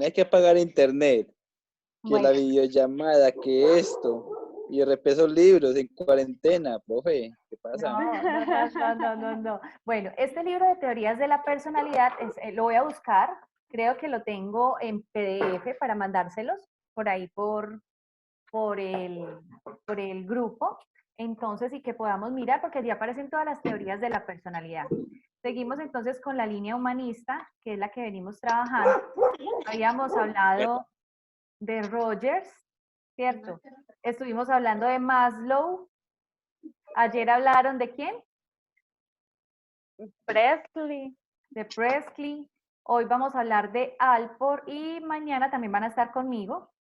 hay que pagar internet, que Bueno. la videollamada, que esto. Y de repente esos libros en cuarentena, profe, ¿qué pasa? No. Bueno, este libro de teorías de la personalidad lo voy a buscar. Creo que lo tengo en PDF para mandárselos por ahí por el grupo. Entonces, y que podamos mirar, porque allí aparecen todas las teorías de la personalidad. Seguimos entonces con la línea humanista, que es la que venimos trabajando. Habíamos hablado de Rogers, ¿cierto? Estuvimos hablando de Maslow. Ayer hablaron de quién? Presley. De Presley. Hoy vamos a hablar de Alport y mañana también van a estar conmigo.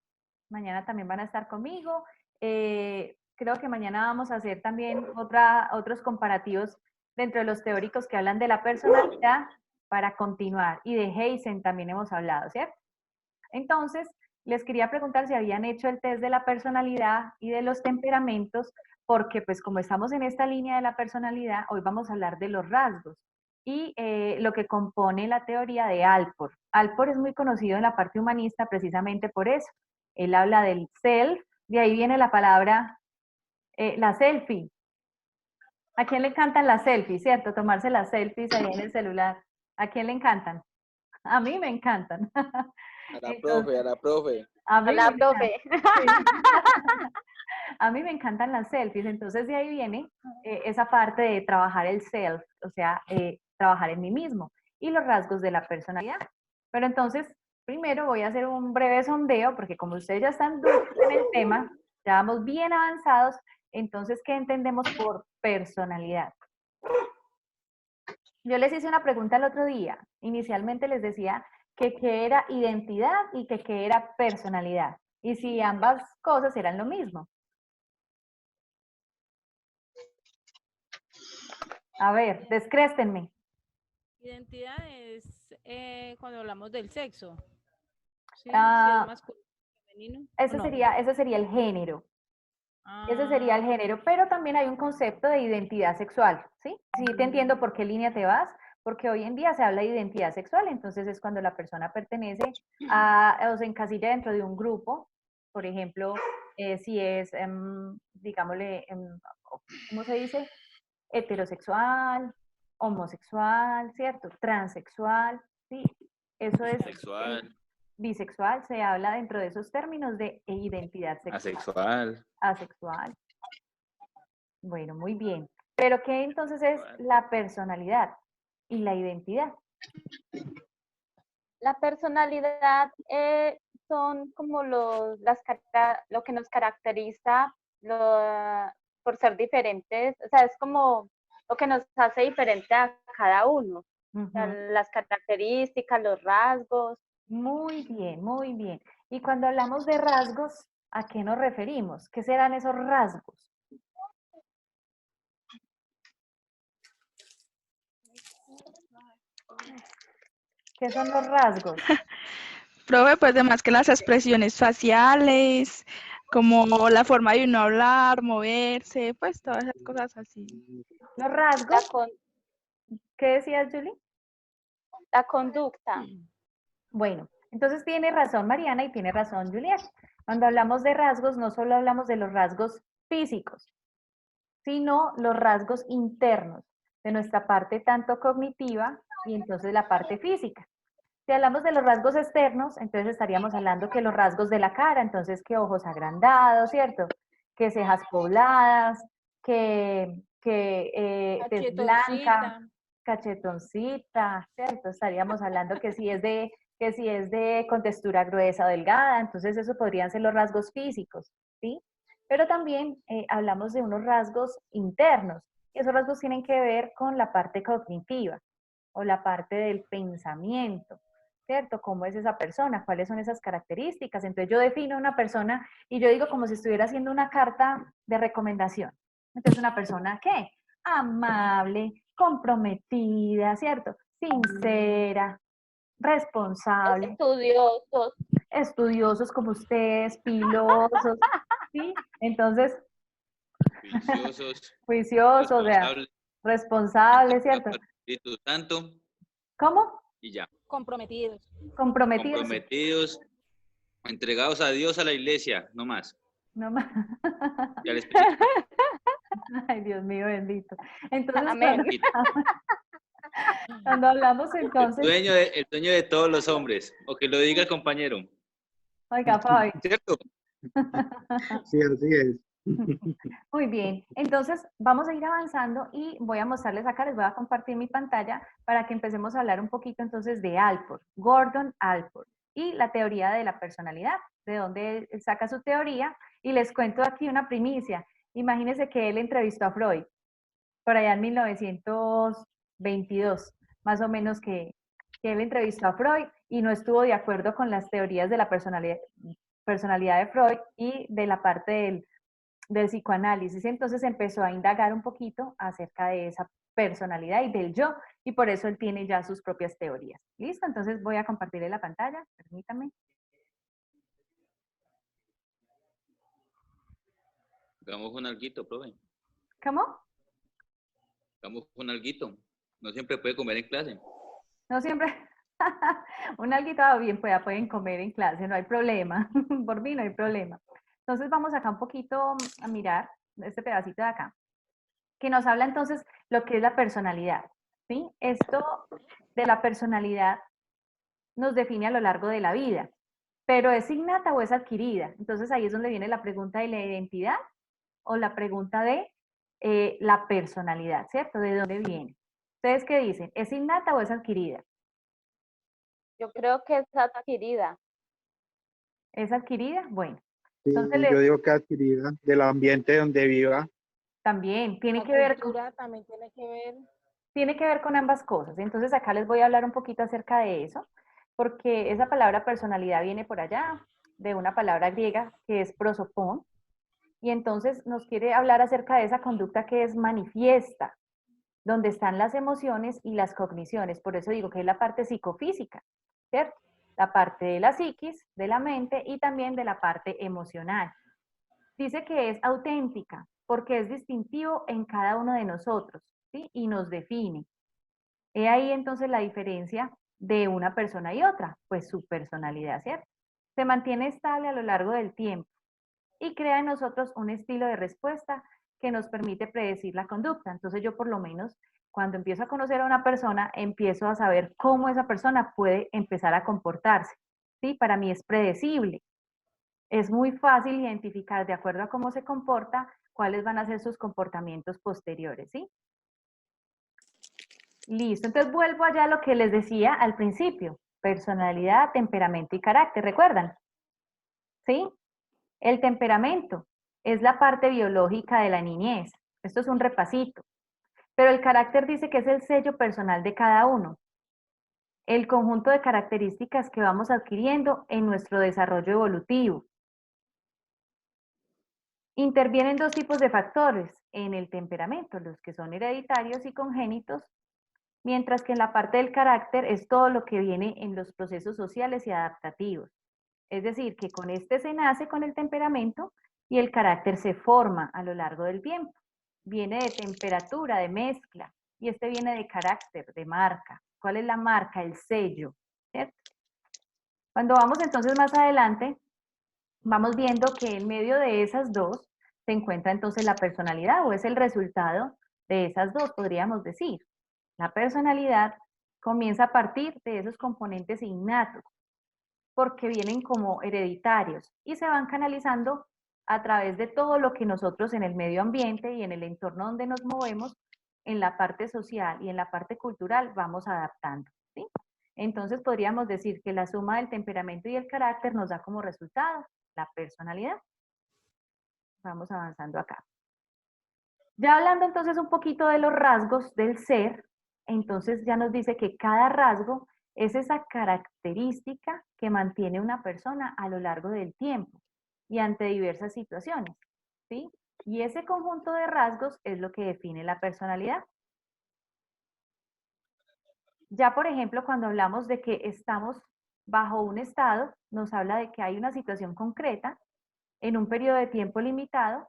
Mañana también van a estar conmigo. Creo que mañana vamos a hacer también otros comparativos dentro de los teóricos que hablan de la personalidad para continuar. Y de Heisen también hemos hablado, ¿cierto? Entonces, les quería preguntar si habían hecho el test de la personalidad y de los temperamentos, porque pues como estamos en esta línea de la personalidad, hoy vamos a hablar de los rasgos y lo que compone la teoría de Alport. Alport es muy conocido en la parte humanista precisamente por eso. Él habla del self, de ahí viene la palabra, la selfie. ¿A quién le encantan las selfies, cierto? Tomarse las selfies ahí en el celular. ¿A quién le encantan? A mí me encantan. A la Entonces, profe, a la profe. a mí me Hola, profe. A mí me encantan las selfies, entonces de ahí viene esa parte de trabajar el self, o sea, trabajar en mí mismo y los rasgos de la personalidad. Pero entonces, primero voy a hacer un breve sondeo, porque como ustedes ya están en el tema, ya vamos bien avanzados, entonces, ¿qué entendemos por personalidad? Yo les hice una pregunta el otro día. Inicialmente les decía que qué era identidad y que qué era personalidad. Y si ambas cosas eran lo mismo. A ver, descréstenme. Identidad es cuando hablamos del sexo. ¿Sí? Si es masculino, femenino. Ese sería el género. Ese sería el género, pero también hay un concepto de identidad sexual, ¿sí? Sí, te entiendo por qué línea te vas, porque hoy en día se habla de identidad sexual, entonces es cuando la persona pertenece o se encasilla dentro de un grupo, por ejemplo, si es, digámosle, ¿cómo se dice? Heterosexual, homosexual, ¿cierto? Transexual, ¿sí? Eso es Sexual. Bisexual, se habla dentro de esos términos de identidad sexual. Asexual. Asexual. Bueno, muy bien. Pero ¿qué entonces es la personalidad y la identidad? La personalidad son como lo que nos caracteriza por ser diferentes, o sea, es como lo que nos hace diferente a cada uno. O sea, las características, los rasgos. Muy bien, muy bien. Y cuando hablamos de rasgos, ¿a qué nos referimos? ¿Qué serán esos rasgos? ¿Qué son los rasgos? Profe, pues además que las expresiones faciales, como la forma de uno hablar, moverse, pues todas esas cosas así. Los rasgos. ¿Qué decías, Julie? La conducta. Bueno, entonces tiene razón Mariana y tiene razón Juliet. Cuando hablamos de rasgos, no solo hablamos de los rasgos físicos, sino los rasgos internos de nuestra parte tanto cognitiva y entonces la parte física. Si hablamos de los rasgos externos, entonces estaríamos hablando que los rasgos de la cara, entonces que ojos agrandados, ¿cierto? Que cejas pobladas, que tez blanca, cachetoncita, ¿cierto? Estaríamos hablando que si es de con textura gruesa o delgada, entonces eso podrían ser los rasgos físicos, ¿sí? Pero también hablamos de unos rasgos internos, y esos rasgos tienen que ver con la parte cognitiva o la parte del pensamiento, ¿cierto? ¿Cómo es esa persona? ¿Cuáles son esas características? Entonces yo defino una persona y yo digo como si estuviera haciendo una carta de recomendación. Entonces una persona, ¿qué? Amable, comprometida, ¿cierto? Sincera, responsable. Estudiosos. Estudiosos como ustedes, pilosos, ¿sí? Entonces, juiciosos, Responsables, responsable, ¿cierto? Espíritu Santo. ¿Cómo? Y ya. Comprometidos. Comprometidos. Comprometidos, entregados a Dios, a la iglesia, no más. No más. Y al Espíritu. Ay, Dios mío, bendito. Entonces, Amén. cuando hablamos entonces, El dueño de todos los hombres, o que lo diga el compañero, oiga, Fabi, ¿cierto? Sí, así es. muy bien. Entonces, vamos a ir avanzando y voy a mostrarles acá, les voy a compartir mi pantalla para que empecemos a hablar un poquito entonces de Allport, Gordon Allport, y la teoría de la personalidad, de dónde él saca su teoría, y les cuento aquí una primicia. Imagínense que él entrevistó a Freud, por allá en 1922, más o menos que él entrevistó a Freud y no estuvo de acuerdo con las teorías de la personalidad de Freud y de la parte del psicoanálisis. Entonces empezó a indagar un poquito acerca de esa personalidad y del yo, y por eso él tiene ya sus propias teorías. ¿Listo? Entonces voy a compartirle la pantalla, permítame. Hagamos un alguito, profe. ¿Cómo? Hagamos un alguito. No siempre puede comer en clase. No siempre. Un alguito bien, pueden comer en clase, no hay problema. Por mí no hay problema. Entonces vamos acá un poquito a mirar este pedacito de acá, que nos habla entonces lo que es la personalidad, ¿sí? Esto de la personalidad nos define a lo largo de la vida, pero ¿es innata o es adquirida? Entonces ahí es donde viene la pregunta de la identidad o la pregunta de la personalidad, ¿cierto? ¿De dónde viene? ¿Ustedes qué dicen? ¿Es innata o es adquirida? Yo creo que es adquirida. ¿Es adquirida? Bueno. Sí, Entonces, yo digo que adquirida del ambiente donde viva. también tiene La que ver con, cultura también tiene que ver con ambas cosas. Entonces acá les voy a hablar un poquito acerca de eso, porque esa palabra personalidad viene por allá de una palabra griega que es prosopón, y entonces nos quiere hablar acerca de esa conducta que es manifiesta, donde están las emociones y las cogniciones. Por eso digo que es la parte psicofísica, ¿cierto? La parte de la psiquis, de la mente y también de la parte emocional. Dice que es auténtica porque es distintivo en cada uno de nosotros, ¿sí? Y nos define. He ahí entonces la diferencia de una persona y otra, pues su personalidad, ¿cierto? Se mantiene estable a lo largo del tiempo y crea en nosotros un estilo de respuesta que nos permite predecir la conducta. Entonces yo por lo menos cuando empiezo a conocer a una persona, empiezo a saber cómo esa persona puede empezar a comportarse, ¿sí? Para mí es predecible. Es muy fácil identificar de acuerdo a cómo se comporta cuáles van a ser sus comportamientos posteriores, ¿sí? Listo, entonces vuelvo allá a lo que les decía al principio, personalidad, temperamento y carácter, ¿recuerdan? ¿Sí? El temperamento es la parte biológica de la niñez, esto es un repasito, pero el carácter dice que es el sello personal de cada uno, el conjunto de características que vamos adquiriendo en nuestro desarrollo evolutivo. Intervienen dos tipos de factores en el temperamento, los que son hereditarios y congénitos, mientras que en la parte del carácter es todo lo que viene en los procesos sociales y adaptativos. Es decir, que con este se nace con el temperamento y el carácter se forma a lo largo del tiempo. Viene de temperatura, de mezcla, y este viene de carácter, de marca. ¿Cuál es la marca? El sello, ¿cierto? Cuando vamos entonces más adelante, vamos viendo que en medio de esas dos se encuentra entonces la personalidad, o es el resultado de esas dos, podríamos decir. La personalidad comienza a partir de esos componentes innatos, porque vienen como hereditarios y se van canalizando a través de todo lo que nosotros en el medio ambiente y en el entorno donde nos movemos, en la parte social y en la parte cultural, vamos adaptando, ¿sí? Entonces podríamos decir que la suma del temperamento y el carácter nos da como resultado la personalidad. Vamos avanzando acá. Ya hablando entonces un poquito de los rasgos del ser, entonces ya nos dice que cada rasgo es esa característica que mantiene una persona a lo largo del tiempo y ante diversas situaciones, ¿sí? Y ese conjunto de rasgos es lo que define la personalidad. Ya, por ejemplo, cuando hablamos de que estamos bajo un estado, nos habla de que hay una situación concreta en un periodo de tiempo limitado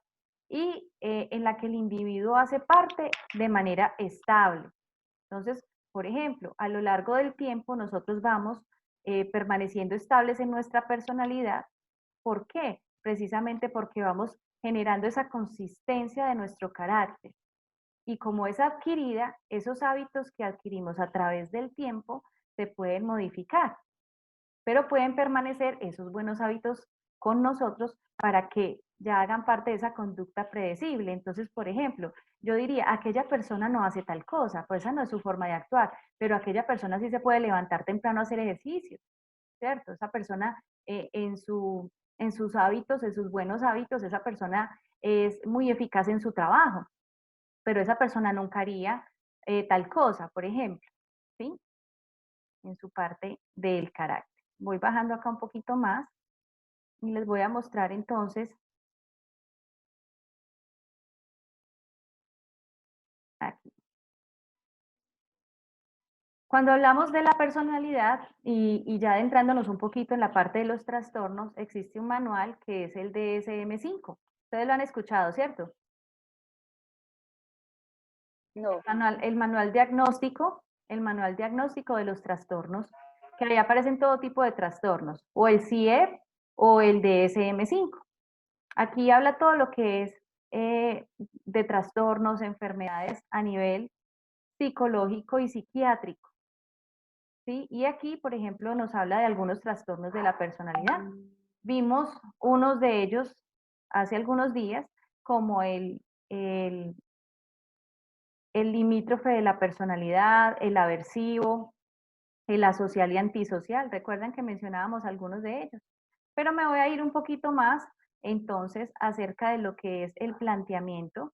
y en la que el individuo hace parte de manera estable. Entonces, Por ejemplo, a lo largo del tiempo nosotros vamos permaneciendo estables en nuestra personalidad. ¿Por qué? Precisamente porque vamos generando esa consistencia de nuestro carácter. Y como es adquirida, esos hábitos que adquirimos a través del tiempo se pueden modificar, pero pueden permanecer esos buenos hábitos con nosotros para que ya hagan parte de esa conducta predecible. Entonces, por ejemplo, yo diría, aquella persona no hace tal cosa, pues esa no es su forma de actuar, pero aquella persona sí se puede levantar temprano a hacer ejercicio, ¿cierto? Esa persona en sus hábitos, en sus buenos hábitos, esa persona es muy eficaz en su trabajo, pero esa persona nunca haría tal cosa, por ejemplo, ¿sí? En su parte del carácter. Voy bajando acá un poquito más y les voy a mostrar entonces aquí. Cuando hablamos de la personalidad y ya adentrándonos un poquito en la parte de los trastornos, existe un manual que es el DSM-5. Ustedes lo han escuchado, ¿cierto? No. El manual diagnóstico de los trastornos, que ahí aparecen todo tipo de trastornos, o el CIEP o el DSM-5. Aquí habla todo lo que es de trastornos, enfermedades a nivel psicológico y psiquiátrico. ¿Sí? Y aquí, por ejemplo, nos habla de algunos trastornos de la personalidad. Vimos unos de ellos hace algunos días, como el limítrofe de la personalidad, el aversivo, el asocial y antisocial. Recuerdan que mencionábamos algunos de ellos. Pero me voy a ir un poquito más, entonces, acerca de lo que es el planteamiento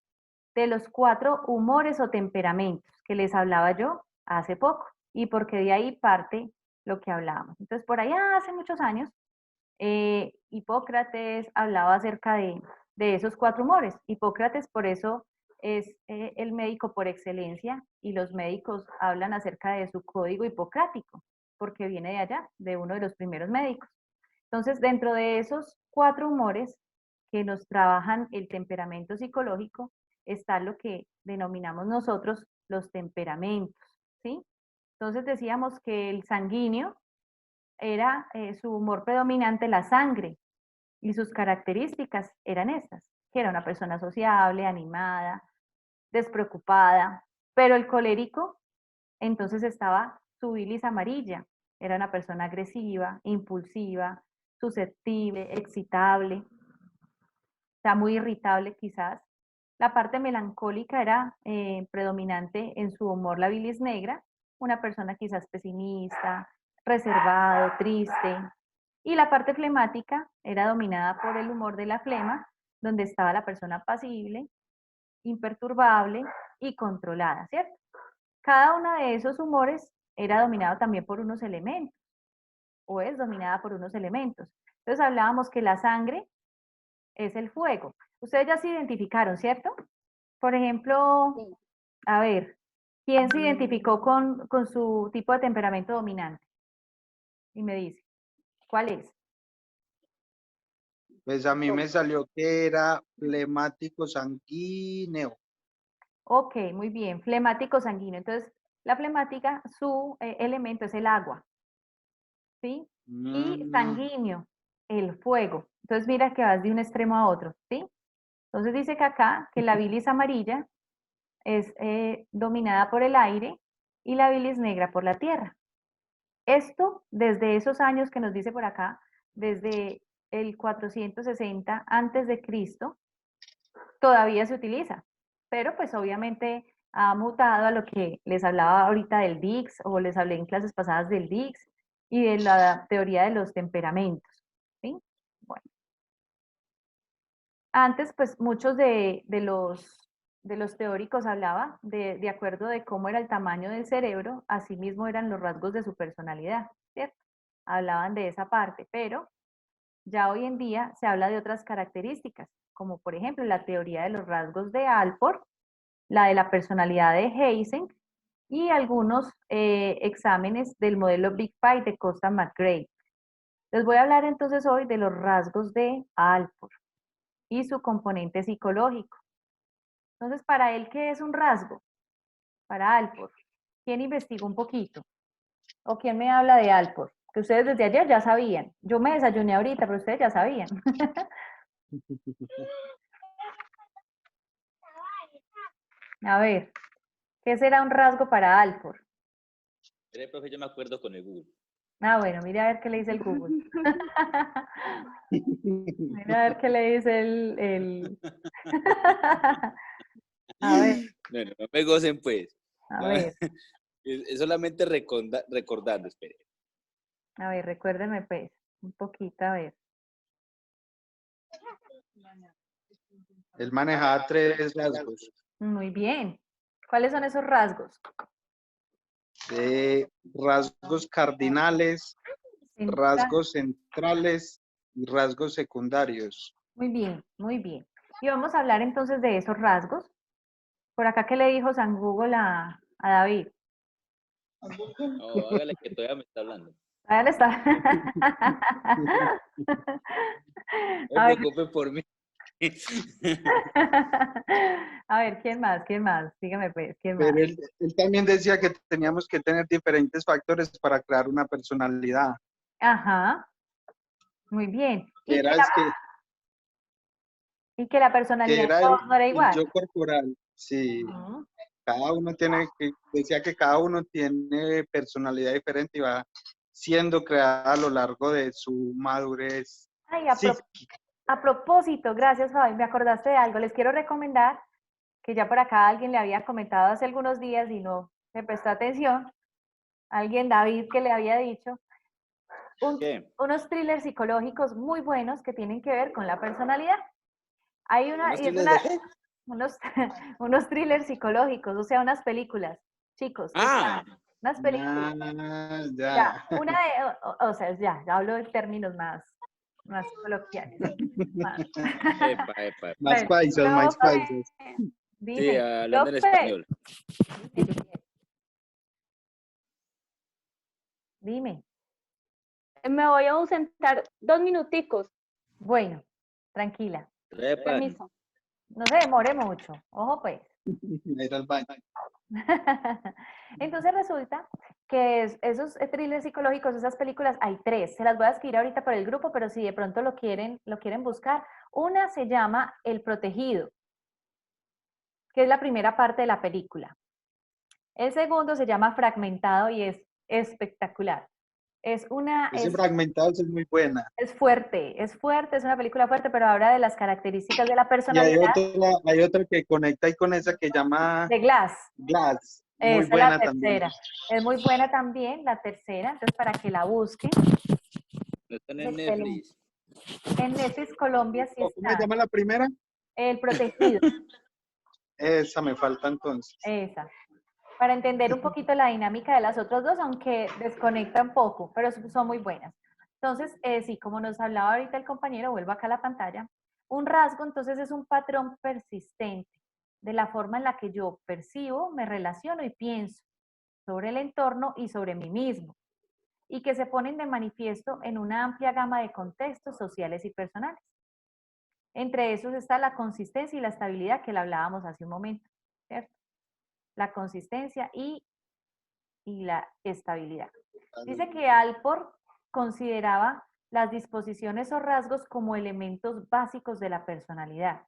de los 4 humores o temperamentos que les hablaba yo hace poco, y porque de ahí parte lo que hablábamos. Entonces, por allá hace muchos años, Hipócrates hablaba acerca de esos 4 humores. Hipócrates, por eso, es el médico por excelencia, y los médicos hablan acerca de su código hipocrático, porque viene de allá, de uno de los primeros médicos. Entonces, dentro de esos 4 humores que nos trabajan el temperamento psicológico, está lo que denominamos nosotros los temperamentos, ¿sí? Entonces decíamos que el sanguíneo era su humor predominante, la sangre, y sus características eran estas, que era una persona sociable, animada, despreocupada, pero el colérico, entonces estaba su bilis amarilla, era una persona agresiva, impulsiva, susceptible, excitable, o sea, muy irritable quizás. La parte melancólica era predominante en su humor, la bilis negra, una persona quizás pesimista, reservado, triste. Y la parte flemática era dominada por el humor de la flema, donde estaba la persona apacible, imperturbable y controlada, ¿cierto? Cada uno de esos humores era dominado también por unos elementos, o es dominada por unos elementos. Entonces hablábamos que la sangre es el fuego. Ustedes ya se identificaron, ¿cierto? Por ejemplo, Sí. a ver, ¿quién se identificó con su tipo de temperamento dominante? Y me dice, ¿cuál es? Pues a mí me salió que era flemático sanguíneo. Ok, muy bien, flemático sanguíneo. Entonces, la flemática, su elemento es el agua, ¿sí? Y sanguíneo, el fuego. Entonces, mira que vas de un extremo a otro, ¿sí? Entonces dice que acá, que la bilis amarilla es dominada por el aire y la bilis negra por la tierra. Esto desde esos años que nos dice por acá, desde el 460 antes de Cristo, todavía se utiliza, pero pues obviamente ha mutado a lo que les hablaba ahorita del Dix, o les hablé en clases pasadas del Dix y de la teoría de los temperamentos, ¿sí? Bueno. Antes, pues muchos de los teóricos hablaban de acuerdo de cómo era el tamaño del cerebro, así mismo eran los rasgos de su personalidad, ¿cierto? Hablaban de esa parte, pero ya hoy en día se habla de otras características, como por ejemplo la teoría de los rasgos de Alport, la de la personalidad de Eysenck y algunos exámenes del modelo Big Five de Costa McGrath. Les voy a hablar entonces hoy de los rasgos de Alport y su componente psicológico. Entonces, para él, ¿qué es un rasgo? Para Alport, ¿Quién investigó un poquito? ¿O quién me habla de Alport? Que ustedes desde ayer ya sabían. Yo me desayuné ahorita, pero ustedes ya sabían. A ver, ¿qué será un rasgo para Alport? Mire, profe, yo me acuerdo con el Google. Ah, bueno, mira a ver qué le dice el Google. Mira a ver qué le dice el... A ver, Bueno, no me gocen, pues. a ver, Es solamente recordando, espere. recuérdeme pues, un poquito, a ver. Él manejaba 3 rasgos. Muy bien. ¿Cuáles son esos rasgos? Rasgos cardinales, Central. rasgos centrales y rasgos secundarios. Muy bien, muy bien. Y vamos a hablar entonces de esos rasgos. Por acá, ¿qué le dijo San Google a David? No, hágale que todavía me está hablando. Ahí le está. No A se ver. preocupe por mí. A ver, ¿quién más? ¿Quién más? Dígame pues, ¿quién más? Pero él también decía que teníamos que tener diferentes factores para crear una personalidad. Ajá. Muy bien. Que era, Y que la personalidad de era todos no era el igual. yo corporal. Sí, Ujú. cada uno decía que cada uno tiene personalidad diferente y va siendo creada a lo largo de su madurez Ay, psíquica. a propósito, gracias Fabi, me acordaste de algo. Les quiero recomendar que ya por acá alguien le había comentado hace algunos días y no me prestó atención. Alguien, David, que le había dicho. ¿Qué? Unos thrillers psicológicos muy buenos que tienen que ver con la personalidad. Hay una, ¿Unos y es thrillers de qué? unos thrillers psicológicos, o sea, unas películas, chicos, Ah, unas películas. Ya. Ya, una de, o sea, ya hablo de términos más coloquiales. Más. epa. Más Bueno, paisas, más paisas. Sí, dime, hablando en Lope, español. dime. Me voy a ausentar 2 minuticos. Bueno, tranquila, Epa. Permiso. no se demore mucho, ojo pues. Ir al baño. Entonces resulta que esos thrillers psicológicos, esas películas, hay 3. Se las voy a escribir ahorita por el grupo, pero si de pronto lo quieren buscar. Una se llama El Protegido, que es la primera parte de la película. El segundo se llama Fragmentado y es espectacular. Ese Fragmentado es muy buena. Es fuerte, es una película fuerte, pero habla de las características de la Y personalidad. hay otra que conecta ahí con esa que llama De Glass. Glass. Esa Muy es buena la tercera. también. Es muy buena también, la tercera, entonces para que la busquen. No están en Excelente. Netflix. En Netflix Colombia sí ¿Cómo se está. llama la primera? El Protegido. Esa me falta entonces. Esa. Para entender un poquito la dinámica de las otras dos, aunque desconecta un poco, pero son muy buenas. Entonces, sí, como nos hablaba ahorita el compañero, vuelvo acá a la pantalla. Un rasgo, entonces, es un patrón persistente de la forma en la que yo percibo, me relaciono y pienso sobre el entorno y sobre mí mismo, y que se ponen de manifiesto en una amplia gama de contextos sociales y personales. Entre esos está la consistencia y la estabilidad que le hablábamos hace un momento, ¿cierto? La consistencia y la estabilidad. Dice que Alport consideraba las disposiciones o rasgos como elementos básicos de la personalidad.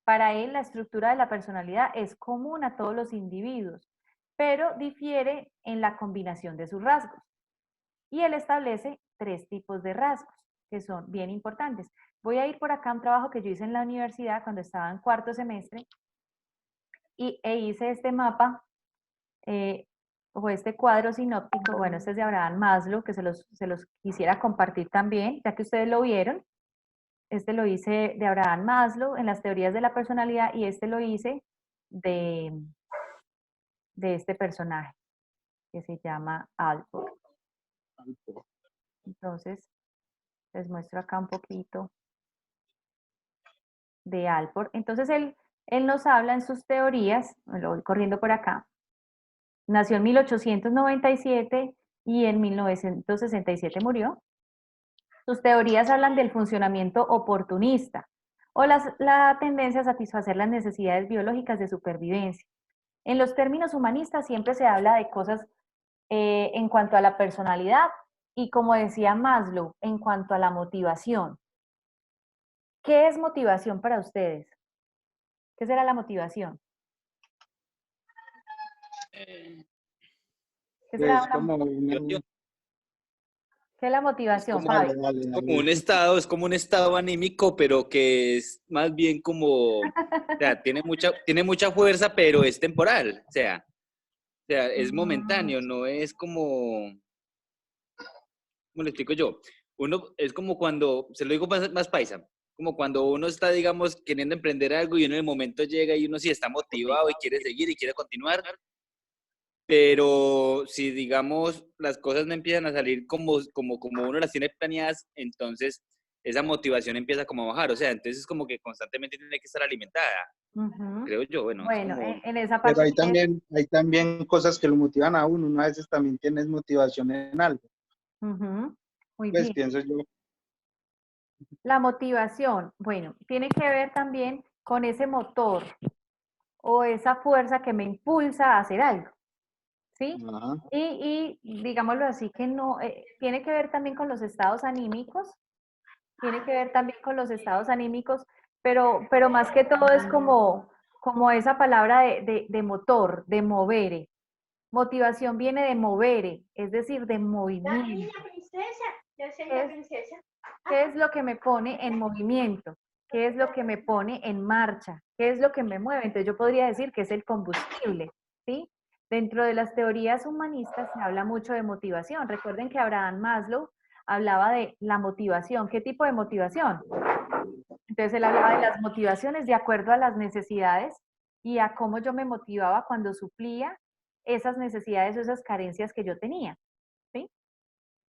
Para él, la estructura de la personalidad es común a todos los individuos, pero difiere en la combinación de sus rasgos. Y él establece 3 tipos de rasgos, que son bien importantes. Voy a ir por acá a un trabajo que yo hice en la universidad cuando estaba en 4º semestre e hice este mapa o este cuadro sinóptico. Bueno, este es de Abraham Maslow, que se los quisiera compartir también, ya que ustedes lo vieron. Este lo hice de Abraham Maslow en las teorías de la personalidad y este lo hice de este personaje que se llama Alport. Entonces, les muestro acá un poquito de Alport. Entonces, él nos habla en sus teorías, lo voy corriendo por acá. Nació en 1897 y en 1967 murió. Sus teorías hablan del funcionamiento oportunista o la tendencia a satisfacer las necesidades biológicas de supervivencia. En los términos humanistas siempre se habla de cosas en cuanto a la personalidad y, como decía Maslow, en cuanto a la motivación. ¿Qué es motivación para ustedes? ¿Qué será la motivación? ¿Qué será Es como Motivación. ¿Qué es la Es motivación, como, Fabi? es como un estado, es como un estado anímico, pero que es más bien como, o sea, tiene mucha fuerza, pero es temporal, o sea, es momentáneo, no es como, ¿cómo le explico yo? Uno, es como cuando, se lo digo más paisa, como cuando uno está, digamos, queriendo emprender algo y uno en el momento llega y uno sí está motivado y quiere seguir y quiere continuar, pero si, digamos, las cosas no empiezan a salir como uno las tiene planeadas, entonces esa motivación empieza como a bajar, o sea, entonces como que constantemente tiene que estar alimentada, creo yo, bueno, es Bueno, como... en esa Pero parte hay también cosas que lo motivan a uno. Uno a veces también tienes motivación en algo. muy Pues bien. pienso yo. La motivación, bueno, tiene que ver también con ese motor o esa fuerza que me impulsa a hacer algo, ¿sí? Ajá. Y digámoslo así, que no, tiene que ver también con los estados anímicos, tiene que ver también con los estados anímicos, pero más que todo es como esa palabra de motor, de movere. Motivación viene de movere, es decir, de movimiento. ¿Qué es lo que me pone en movimiento? ¿Qué es lo que me pone en marcha? ¿Qué es lo que me mueve? Entonces yo podría decir que es el combustible, ¿sí? Dentro de las teorías humanistas se habla mucho de motivación. Recuerden que Abraham Maslow hablaba de la motivación. ¿Qué tipo de motivación? Entonces él hablaba de las motivaciones de acuerdo a las necesidades y a cómo yo me motivaba cuando suplía esas necesidades o esas carencias que yo tenía, ¿sí?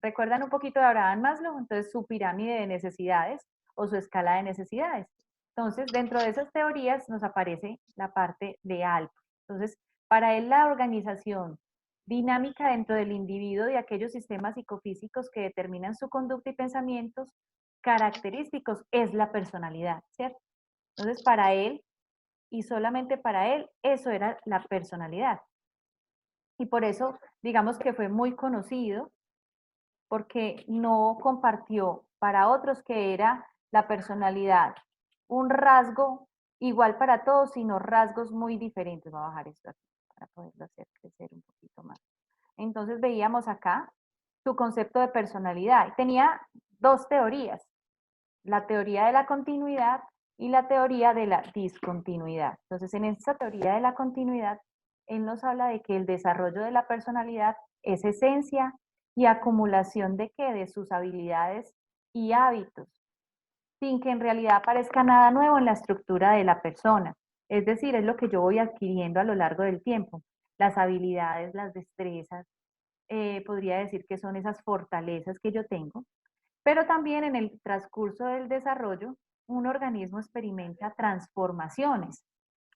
¿Recuerdan un poquito de Abraham Maslow? Entonces, su pirámide de necesidades o su escala de necesidades. Entonces, dentro de esas teorías nos aparece la parte de algo. Entonces, para él la organización dinámica dentro del individuo de aquellos sistemas psicofísicos que determinan su conducta y pensamientos característicos es la personalidad, ¿cierto? Entonces, para él, y solamente para él, eso era la personalidad. Y por eso, digamos que fue muy conocido porque no compartió para otros que era la personalidad, un rasgo igual para todos, sino rasgos muy diferentes. Voy a bajar esto aquí para poderlo hacer crecer un poquito más. Entonces veíamos acá su concepto de personalidad. Tenía dos teorías, la teoría de la continuidad y la teoría de la discontinuidad. Entonces, en esta teoría de la continuidad, él nos habla de que el desarrollo de la personalidad es esencia y acumulación de qué, de sus habilidades y hábitos, sin que en realidad aparezca nada nuevo en la estructura de la persona. Es decir, es lo que yo voy adquiriendo a lo largo del tiempo. Las habilidades, las destrezas, podría decir que son esas fortalezas que yo tengo, pero también en el transcurso del desarrollo, un organismo experimenta transformaciones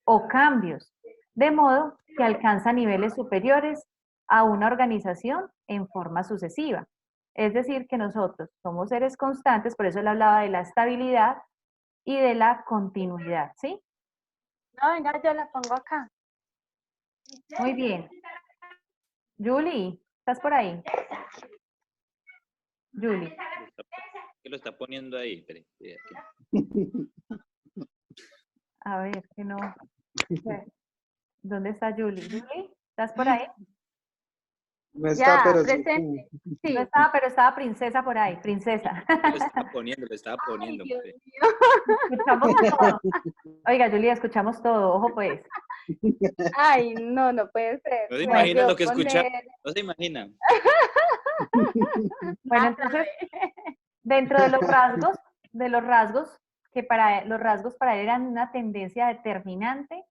o cambios, de modo que alcanza niveles superiores a una organización en forma sucesiva. Es decir, que nosotros somos seres constantes, por eso él hablaba de la estabilidad y de la continuidad, ¿sí? No, venga, yo la pongo acá. Muy bien. Julie, ¿estás por ahí? Julie. ¿Qué lo está poniendo ahí? Espere, A ver, que no. ¿Dónde está Julie? Julie, ¿estás por ahí? No está, Ya, pero sí. presente. No Sí. estaba, pero estaba princesa por ahí, princesa. Lo estaba Ay, poniendo. Dios Espere. mío. Escuchamos todo. Oiga, Julia, escuchamos todo. Ojo, pues. Ay, no, no puede ser. No se Se me imagina olvidó lo que escucha, poner. no se imagina. Bueno, entonces, dentro de los rasgos, que para los rasgos para él eran una tendencia determinante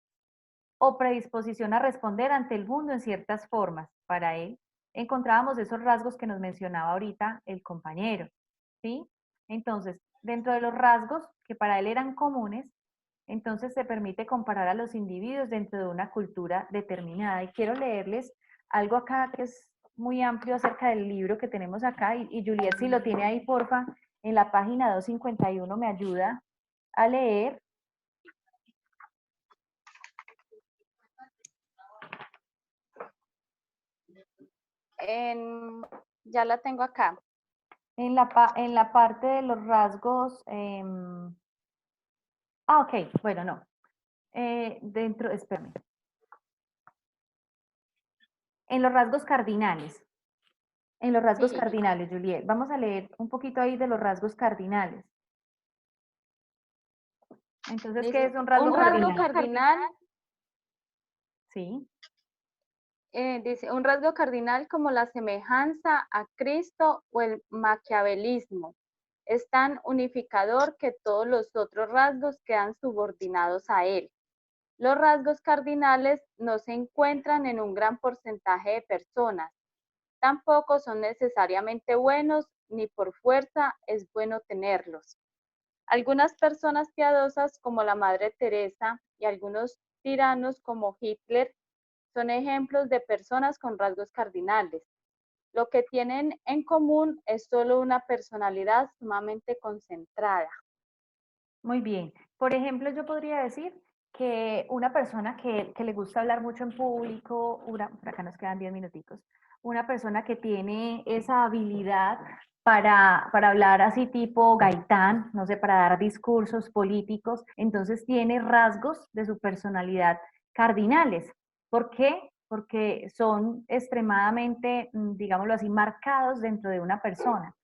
o predisposición a responder ante el mundo en ciertas formas. Para él, encontrábamos esos rasgos que nos mencionaba ahorita el compañero, ¿sí? Entonces, dentro de los rasgos que para él eran comunes, entonces se permite comparar a los individuos dentro de una cultura determinada. Y quiero leerles algo acá que es muy amplio acerca del libro que tenemos acá. Y Juliet, si lo tiene ahí, porfa, en la página 251 me ayuda a leer. Ya la tengo acá. En la parte de los rasgos, ok, bueno, no. Espérame. En los rasgos cardinales. En los rasgos Sí. cardinales, Juliet. Vamos a leer un poquito ahí de los rasgos cardinales. Entonces, ¿qué es un rasgo Un rasgo cardinal? cardinal, Sí. dice, un rasgo cardinal como la semejanza a Cristo o el maquiavelismo. Es tan unificador que todos los otros rasgos quedan subordinados a él. Los rasgos cardinales no se encuentran en un gran porcentaje de personas. Tampoco son necesariamente buenos, ni por fuerza es bueno tenerlos. Algunas personas piadosas como la Madre Teresa y algunos tiranos como Hitler son ejemplos de personas con rasgos cardinales. Lo que tienen en común es solo una personalidad sumamente concentrada. Muy bien. Por ejemplo, yo podría decir que una persona que le gusta hablar mucho en público, por acá nos quedan 10 minuticos, una persona que tiene esa habilidad para hablar así tipo Gaitán, no sé, para dar discursos políticos, entonces tiene rasgos de su personalidad cardinales. ¿Por qué? Porque son extremadamente, digámoslo así, marcados dentro de una persona.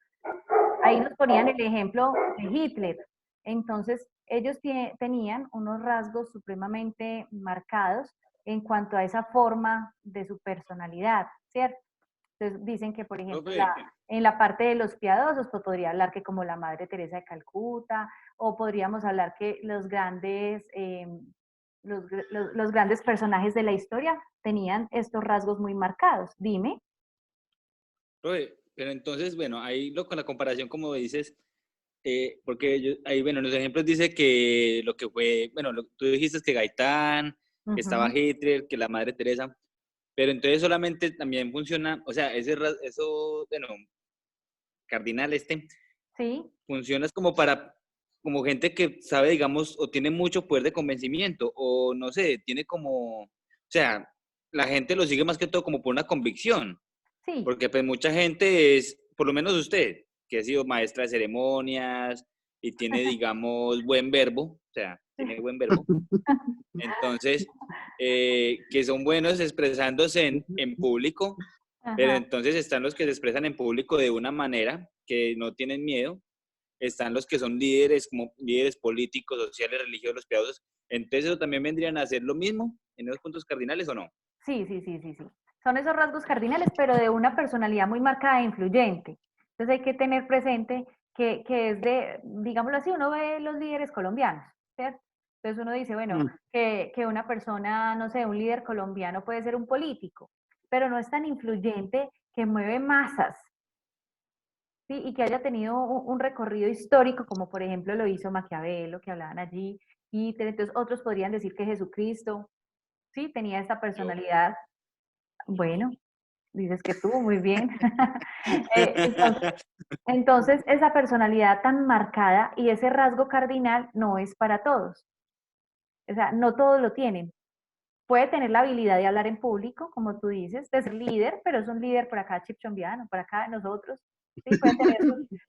Ahí nos ponían el ejemplo de Hitler. Entonces, ellos tenían unos rasgos supremamente marcados en cuanto a esa forma de su personalidad, ¿cierto? Entonces, dicen que, por ejemplo, en la parte de los piadosos, pues podría hablar que como la Madre Teresa de Calcuta, o podríamos hablar que los grandes, los grandes personajes de la historia tenían estos rasgos muy marcados. Dime. Profe, pero entonces, bueno, ahí con la comparación, como dices, porque ahí, bueno, en los ejemplos dice que lo que fue, bueno, tú dijiste que Gaitán, que estaba Hitler, que la Madre Teresa, pero entonces solamente también funciona, o sea, eso, bueno, cardinal Sí. funciona es como gente que sabe, digamos, o tiene mucho poder de convencimiento, o no sé, tiene como, o sea, la gente lo sigue más que todo como por una convicción. Sí. Porque pues mucha gente es, por lo menos usted, que ha sido maestra de ceremonias y tiene, digamos, buen verbo, o sea, tiene buen verbo. Entonces, que son buenos expresándose en público, pero Ajá. entonces están los que se expresan en público de una manera que no tienen miedo, están los que son líderes, como líderes políticos, sociales, religiosos, los piadosos. Entonces, ¿eso también vendrían a hacer lo mismo en esos puntos cardinales o no? Sí, sí, sí, sí, sí. Son esos rasgos cardinales, pero de una personalidad muy marcada e influyente. Entonces hay que tener presente que es de, digámoslo así, uno ve los líderes colombianos, ¿cierto? Entonces uno dice, bueno, que una persona, no sé, un líder colombiano puede ser un político, pero no es tan influyente que mueve masas, ¿sí? Y que haya tenido un recorrido histórico, como por ejemplo lo hizo Maquiavelo, que hablaban allí, y entonces otros podrían decir que Jesucristo, sí, tenía esta personalidad. Bueno, dices que tú, muy bien. Entonces, esa personalidad tan marcada y ese rasgo cardinal no es para todos. O sea, no todos lo tienen. Puede tener la habilidad de hablar en público, como tú dices, de ser líder, pero es un líder por acá chipchombiano, por acá nosotros. Sí, puede tener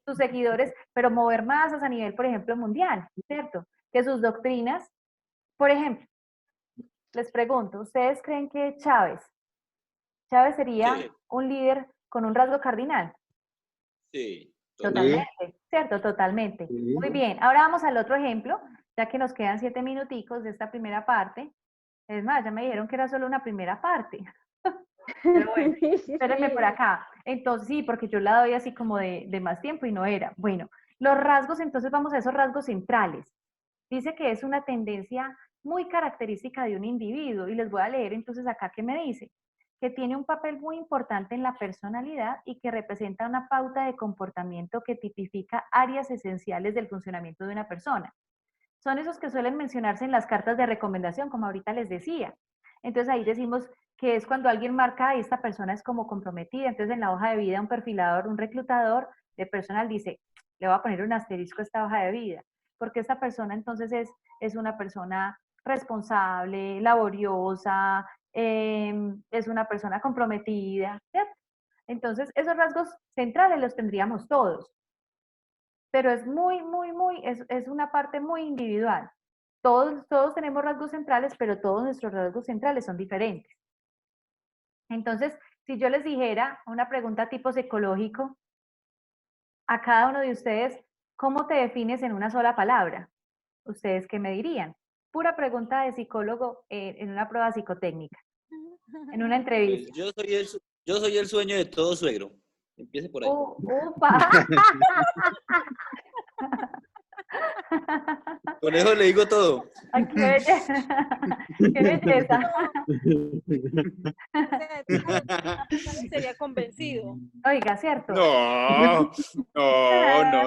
sus seguidores, pero mover masas a nivel, por ejemplo, mundial, ¿cierto? Que sus doctrinas, por ejemplo, les pregunto, ¿ustedes creen que Chávez sería Sí, un líder con un rasgo cardinal? sí, total. Totalmente, ¿cierto? Totalmente. Sí. Muy bien, ahora vamos al otro ejemplo, ya que nos quedan 7 minuticos de esta primera parte. Es más, ya me dijeron que era solo una primera parte. Pero bueno, espérenme por acá. Entonces, sí, porque yo la doy así como de más tiempo y no era. Bueno, los rasgos, entonces vamos a esos rasgos centrales. Dice que es una tendencia muy característica de un individuo y les voy a leer entonces acá qué me dice, que tiene un papel muy importante en la personalidad y que representa una pauta de comportamiento que tipifica áreas esenciales del funcionamiento de una persona. Son esos que suelen mencionarse en las cartas de recomendación, como ahorita les decía. Entonces ahí decimos que es cuando alguien marca y esta persona es como comprometida. Entonces en la hoja de vida un perfilador, un reclutador de personal dice, le voy a poner un asterisco a esta hoja de vida, porque esta persona entonces es una persona responsable, laboriosa, es una persona comprometida, ¿cierto? Entonces, esos rasgos centrales los tendríamos todos, pero es es una parte muy individual. Todos tenemos rasgos centrales, pero todos nuestros rasgos centrales son diferentes. Entonces, si yo les dijera una pregunta tipo psicológico a cada uno de ustedes, ¿cómo te defines en una sola palabra? ¿Ustedes qué me dirían? Pura pregunta de psicólogo en una prueba psicotécnica, en una Pues entrevista. yo soy el sueño de todo suegro. Empiece por ahí. ¡Upa! Con eso le digo todo. ¡Ay, qué belleza! ¡Qué belleza! Sería convencido. Oiga, ¿cierto? No,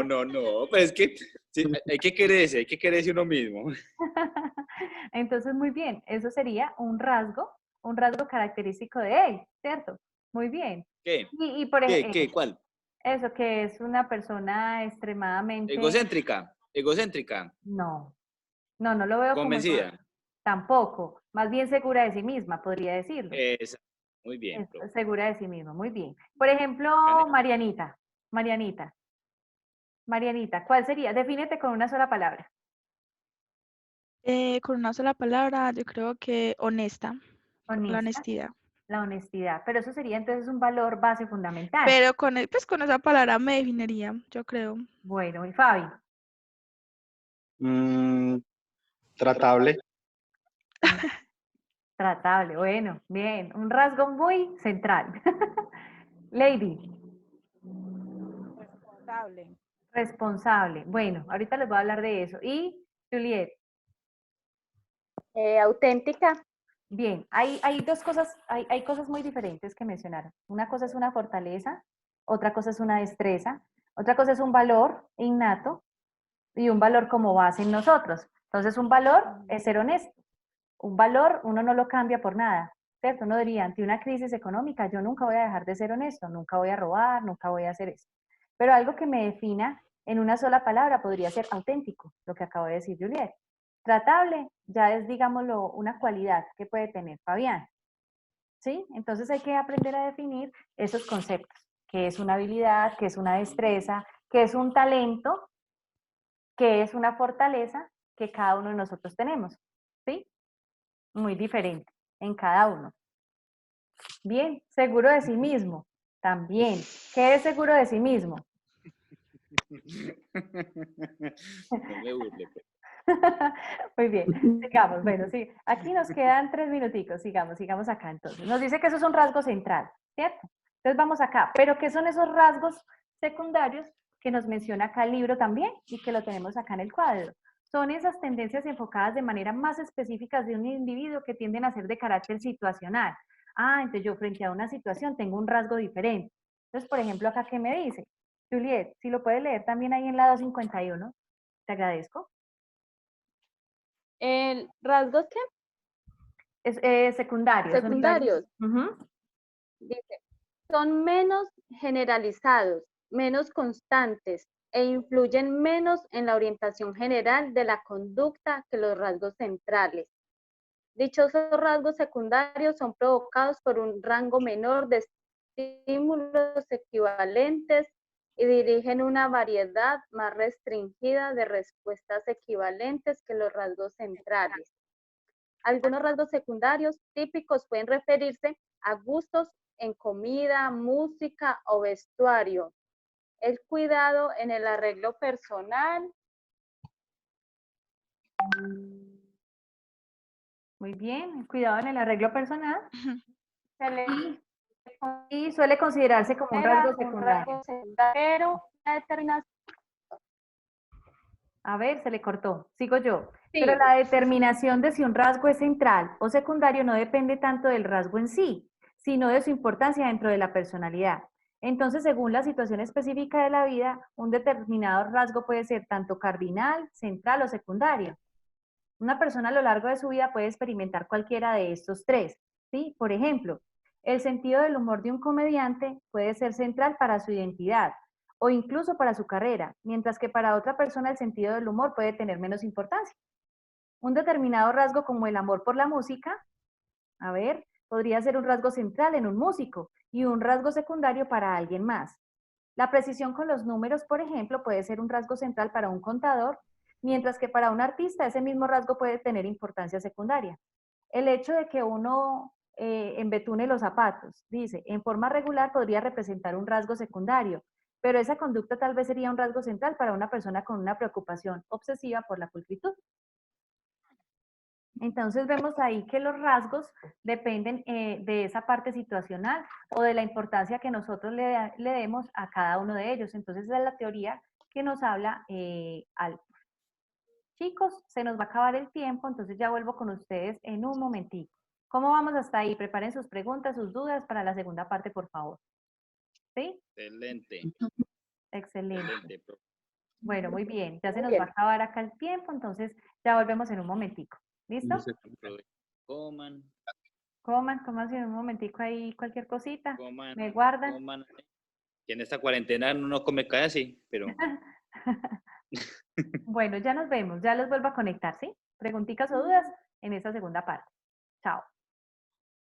no. Pues es que sí, hay que quererse uno mismo. Entonces, muy bien, eso sería un rasgo característico de él, ¿cierto? Muy bien. ¿Qué? Y por ejemplo, ¿Qué? ¿Cuál? eso que es una persona extremadamente... Egocéntrica, No lo veo como... convencida. Tampoco, más bien segura de sí misma, podría decirlo. Esa. Muy bien, Es profe. segura de sí misma, muy bien. Por ejemplo, Marianita, ¿cuál sería? Defínete con una sola palabra. Con una sola palabra, yo creo que honesta. La Honesta, honestidad. la honestidad, pero eso sería entonces un valor base fundamental. Pero pues con esa palabra me definiría, yo creo. Bueno, y Fabi. Tratable. Tratable, bueno, bien, un rasgo muy central. Lady, Responsable. responsable. Bueno, ahorita les voy a hablar de eso. Y Juliet, Auténtica. bien, hay dos cosas, hay cosas muy diferentes que mencionaron. Una cosa es una fortaleza, otra cosa es una destreza, otra cosa es un valor innato y un valor como base en nosotros. Entonces, un valor es ser honesto. Un valor uno no lo cambia por nada, ¿cierto? Uno diría, ante una crisis económica, yo nunca voy a dejar de ser honesto, nunca voy a robar, nunca voy a hacer eso. Pero algo que me defina en una sola palabra podría ser auténtico, lo que acabo de decir Juliet. Tratable ya es, digámoslo, una cualidad que puede tener Fabián, ¿sí? Entonces hay que aprender a definir esos conceptos, qué es una habilidad, qué es una destreza, qué es un talento, qué es una fortaleza que cada uno de nosotros tenemos, ¿sí? Muy diferente en cada uno. Bien, seguro de sí mismo, también. ¿Qué es seguro de sí mismo? No me burle, pues. Muy bien, sigamos. Bueno, sí, aquí nos quedan 3 minuticos. Sigamos acá entonces. Nos dice que eso es un rasgo central, ¿cierto? Entonces vamos acá. Pero ¿qué son esos rasgos secundarios que nos menciona acá el libro también y que lo tenemos acá en el cuadro? Son esas tendencias enfocadas de manera más específicas de un individuo que tienden a ser de carácter situacional. Ah, entonces yo frente a una situación tengo un rasgo diferente. Entonces, por ejemplo, acá, ¿qué me dice? Juliet, si lo puedes leer también ahí en la 251, te agradezco. ¿El rasgos qué? Secundarios. Secundarios. Uh-huh. Dice, son menos generalizados, menos constantes e influyen menos en la orientación general de la conducta que los rasgos centrales. Dichosos rasgos secundarios son provocados por un rango menor de estímulos equivalentes y dirigen una variedad más restringida de respuestas equivalentes que los rasgos centrales. Algunos rasgos secundarios típicos pueden referirse a gustos en comida, música o vestuario. El cuidado en el arreglo personal. Muy bien, cuidado en el arreglo personal. Y suele considerarse como un rasgo secundario. Pero la determinación. A ver, se le cortó. Sigo yo. Sí. Pero la determinación de si un rasgo es central o secundario no depende tanto del rasgo en sí, sino de su importancia dentro de la personalidad. Entonces, según la situación específica de la vida, un determinado rasgo puede ser tanto cardinal, central o secundario. Una persona a lo largo de su vida puede experimentar cualquiera de estos tres, ¿sí? Por ejemplo, el sentido del humor de un comediante puede ser central para su identidad o incluso para su carrera, mientras que para otra persona el sentido del humor puede tener menos importancia. Un determinado rasgo como el amor por la música, a ver, podría ser un rasgo central en un músico, y un rasgo secundario para alguien más. La precisión con los números, por ejemplo, puede ser un rasgo central para un contador, mientras que para un artista ese mismo rasgo puede tener importancia secundaria. El hecho de que uno embetune los zapatos, dice, en forma regular podría representar un rasgo secundario, pero esa conducta tal vez sería un rasgo central para una persona con una preocupación obsesiva por la pulcritud. Entonces vemos ahí que los rasgos dependen de esa parte situacional o de la importancia que nosotros le demos a cada uno de ellos. Entonces esa es la teoría que nos habla Alford. Chicos, se nos va a acabar el tiempo, entonces ya vuelvo con ustedes en un momentito. ¿Cómo vamos hasta ahí? Preparen sus preguntas, sus dudas para la segunda parte, por favor. ¿Sí? Excelente. Excelente. Excelente, profe. Bueno, muy bien. Ya se nos va a acabar acá el tiempo, entonces ya volvemos en un momentico. ¿Listo? Profe, coman, Coman en un momentico ahí cualquier cosita. coman, Me guardan. coman. Que en esta cuarentena no come casi, pero Bueno, ya nos vemos. Ya los vuelvo a conectar, ¿sí? Preguntitas o dudas en esta segunda parte. Chao.